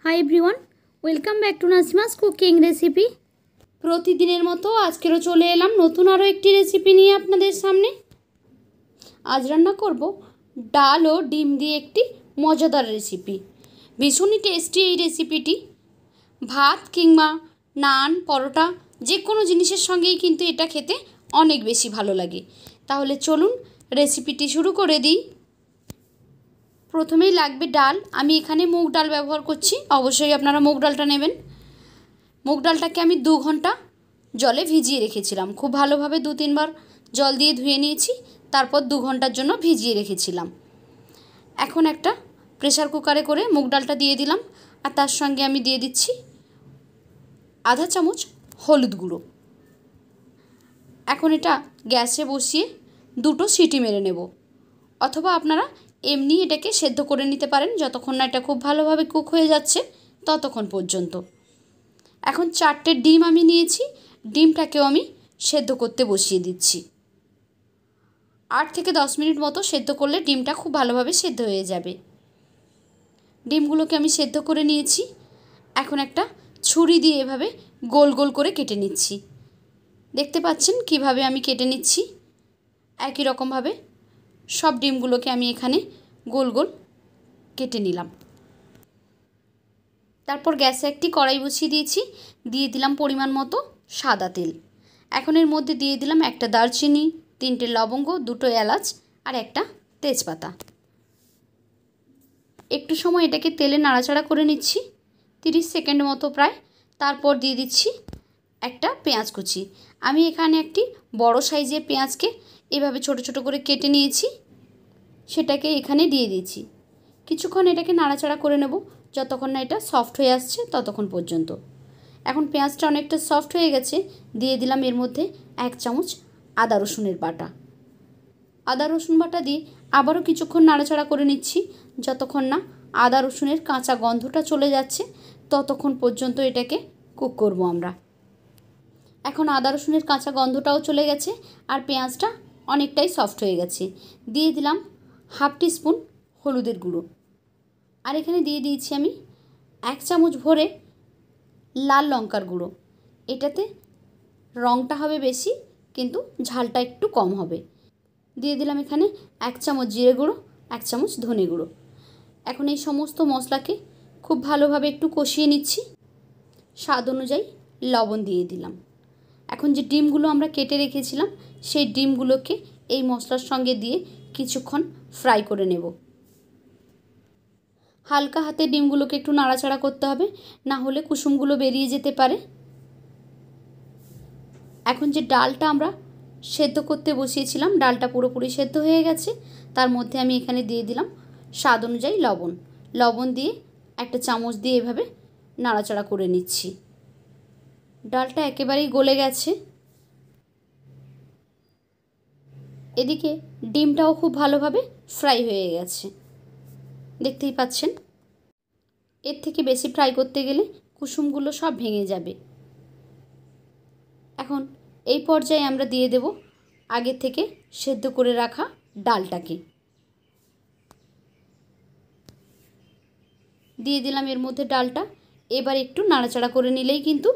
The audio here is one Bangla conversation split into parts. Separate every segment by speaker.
Speaker 1: High everyone welcome back to Nasima's cooking recipe. प्रतिदिनेर मतो आजकेरो चले एलाम नतून आरो एकटी रेसिपि निये आपनादेर सामने। आज रान्ना करब डाल और डिम दिए एकटी मजादार रेसिपि। भीषण टेस्टी এই রেসিপিটি भात किंबा नान परोटा जे कोनो जिनिसेर संगेई किन्तु एटा खेते अनेक बेशी भालो लागे। ताहले चलुन रेसिपिटी शुरू करे दिई। प्रथमेई लागबे डाल। आमी एखाने मुग डाल व्यवहार करछि, अवश्यई आपनारा मुग डालटा नेबेन। मुग डालटाके आमी 2 घंटा जले भिजिए रेखेछिलाम। खूब भालोभाबे 2-3 बार जल दिए धुए निয়েছি, तारपर 2 घंटार जन्य भिजिए रेखेछिलाम। एखन एकटा प्रेसार कुकारे करे मुग डालटा दिए दिलाम और तार संगे आमी दिए दिচ্ছি आधा चामच हलुद गुঁড়ো। এখন এটা গ্যাসে বসিয়ে দুটো সিটি মেরে নেব, অথবা আপনারা এমনি এটাকে সেদ্ধ করে নিতে পারেন যতক্ষণ না এটা খুব ভালোভাবে কুক হয়ে যাচ্ছে ততক্ষণ পর্যন্ত। এখন 4টে ডিম আমি নিয়েছি, ডিমটাকেও আমি সেদ্ধ করতে বসিয়ে দিচ্ছি। 8 থেকে 10 মিনিট মতো সেদ্ধ করলে ডিমটা খুব ভালোভাবে সেদ্ধ হয়ে যাবে। ডিমগুলোকে আমি সেদ্ধ করে নিয়েছি। এখন একটা ছুরি দিয়ে এভাবে গোল গোল করে কেটে নিচ্ছি। দেখতে পাচ্ছেন কিভাবে আমি কেটে নিচ্ছি। একই রকমভাবে সব ডিমগুলোকে আমি এখানে গোল গোল কেটে নিলাম। তারপর গ্যাসে একটি কড়াই বসিয়ে দিয়েছি, দিয়ে দিলাম পরিমাণ মতো সাদা তেল। এখন এর মধ্যে দিয়ে দিলাম একটা দারচিনি, 3টে লবঙ্গ, 2টো এলাচ আর একটা তেজপাতা। একটু সময় এটাকে তেলে নাড়াচাড়া করে নিচ্ছি 30 সেকেন্ড মতো প্রায়। তারপর দিয়ে দিচ্ছি একটা পেঁয়াজ কুচি। আমি এখানে একটি বড় সাইজের পেঁয়াজকে এভাবে ছোট ছোট করে কেটে নিয়েছি, সেটাকে এখানে দিয়ে দিয়েছি। কিছুক্ষণ এটাকে নাড়াচাড়া করে নেব যতক্ষণ না এটা সফট হয়ে আসছে ততক্ষণ পর্যন্ত। এখন পেঁয়াজটা অনেকটা সফট হয়ে গেছে, দিয়ে দিলাম এর মধ্যে 1 চামচ আদা রসুনের বাটা। আদা রসুন বাটা দিয়ে আবারও কিছুক্ষণ নাড়াচাড়া করে নিচ্ছি যতক্ষণ না আদা রসুনের কাঁচা গন্ধটা চলে যাচ্ছে ততক্ষণ পর্যন্ত এটাকে কুক করব আমরা। এখন আদা রসুনের কাঁচা গন্ধটাও চলে গেছে আর পেঁয়াজটা অনেকটাই সফট হয়ে গেছে। দিয়ে দিলাম 1/2 টিস্পুন হলুদের গুঁড়ো। আর এখানে দিয়ে দিয়েছি আমি 1 চামচ ভরে লাল লঙ্কার গুঁড়ো। এটাতে রঙটা হবে বেশি কিন্তু ঝালটা একটু কম হবে। দিয়ে দিলাম এখানে 1 চামচ জিরে গুঁড়ো, 1 চামচ ধনে গুঁড়ো। এখন এই সমস্ত মশলাকে খুব ভালোভাবে একটু কষিয়ে নিচ্ছি। স্বাদ অনুযায়ী লবণ দিয়ে দিলাম। এখন যে ডিমগুলো আমরা কেটে রেখেছিলাম সেই ডিমগুলোকে এই মশলার সঙ্গে দিয়ে কিছুক্ষণ ফ্রাই করে নেব। হালকা হাতে ডিমগুলোকে একটু নাড়াচাড়া করতে হবে, না হলে কুসুমগুলো বেরিয়ে যেতে পারে। এখন যে ডালটা আমরা সেদ্ধ করতে বসিয়েছিলাম, ডালটা পুরোপুরি সেদ্ধ হয়ে গেছে। তার মধ্যে আমি এখানে দিয়ে দিলাম স্বাদ অনুযায়ী লবণ। লবণ দিয়ে একটা চামচ দিয়ে এভাবে নাড়াচাড়া করে নিচ্ছি। ডালটা একেবারেই গলে গেছে। এদিকে ডিমটাও খুব ভালোভাবে ফ্রাই হয়ে গেছে, দেখতেই পাচ্ছেন। এর থেকে বেশি ফ্রাই করতে গেলে কুসুমগুলো সব ভেঙে যাবে। এখন এই পর্যায়ে আমরা দিয়ে দেব আগে থেকে সেদ্ধ করে রাখা ডালটাকে। দিয়ে দিলাম এর মধ্যে ডালটা। এবার একটু নাড়াচাড়া করে নিলেই কিন্তু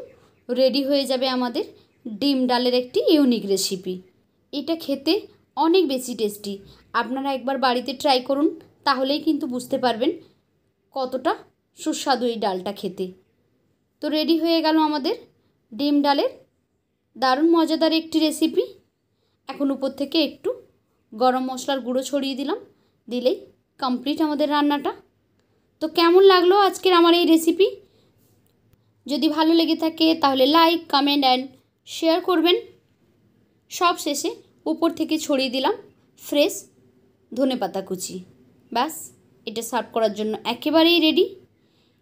Speaker 1: রেডি হয়ে যাবে আমাদের ডিম ডালের একটি ইউনিক রেসিপি। এটা খেতে অনেক বেশি টেস্টি। আপনারা একবার বাড়িতে ট্রাই করুন, তাহলেই কিন্তু বুঝতে পারবেন কতটা সুস্বাদু এই ডালটা খেতে। তো রেডি হয়ে গেল আমাদের ডিম ডালের দারুণ মজাদার একটি রেসিপি। এখন উপর থেকে একটু গরম মশলার গুঁড়ো ছড়িয়ে দিলাম, দিলেই কমপ্লিট আমাদের রান্নাটা। তো কেমন লাগলো আজকের আমার এই রেসিপি? যদি ভালো লেগে থাকে তাহলে লাইক, কমেন্ট অ্যান্ড শেয়ার করবেন। সব শেষে উপর থেকে ছড়িয়ে দিলাম ফ্রেশ ধনেপাতা কুচি। ব্যাস, এটা সার্ভ করার জন্য একেবারেই রেডি।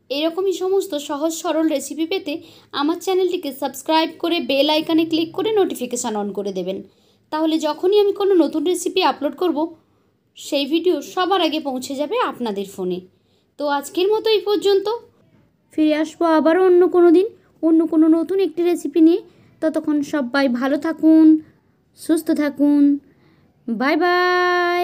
Speaker 1: এরকমই সমস্ত সহজ সরল রেসিপি পেতে আমার চ্যানেলটিকে সাবস্ক্রাইব করে বেল আইকনে ক্লিক করে নোটিফিকেশান অন করে দেবেন। তাহলে যখনই আমি কোনো নতুন রেসিপি আপলোড করব সেই ভিডিও সবার আগে পৌঁছে যাবে আপনাদের ফোনে। তো আজকের মতো এই পর্যন্ত। ফিরে আসবো আবারও অন্য কোনো দিন অন্য কোনো নতুন একটি রেসিপি নিয়ে। ততক্ষণ সবাই ভালো থাকুন, সুস্থ থাকুন। Bye bye.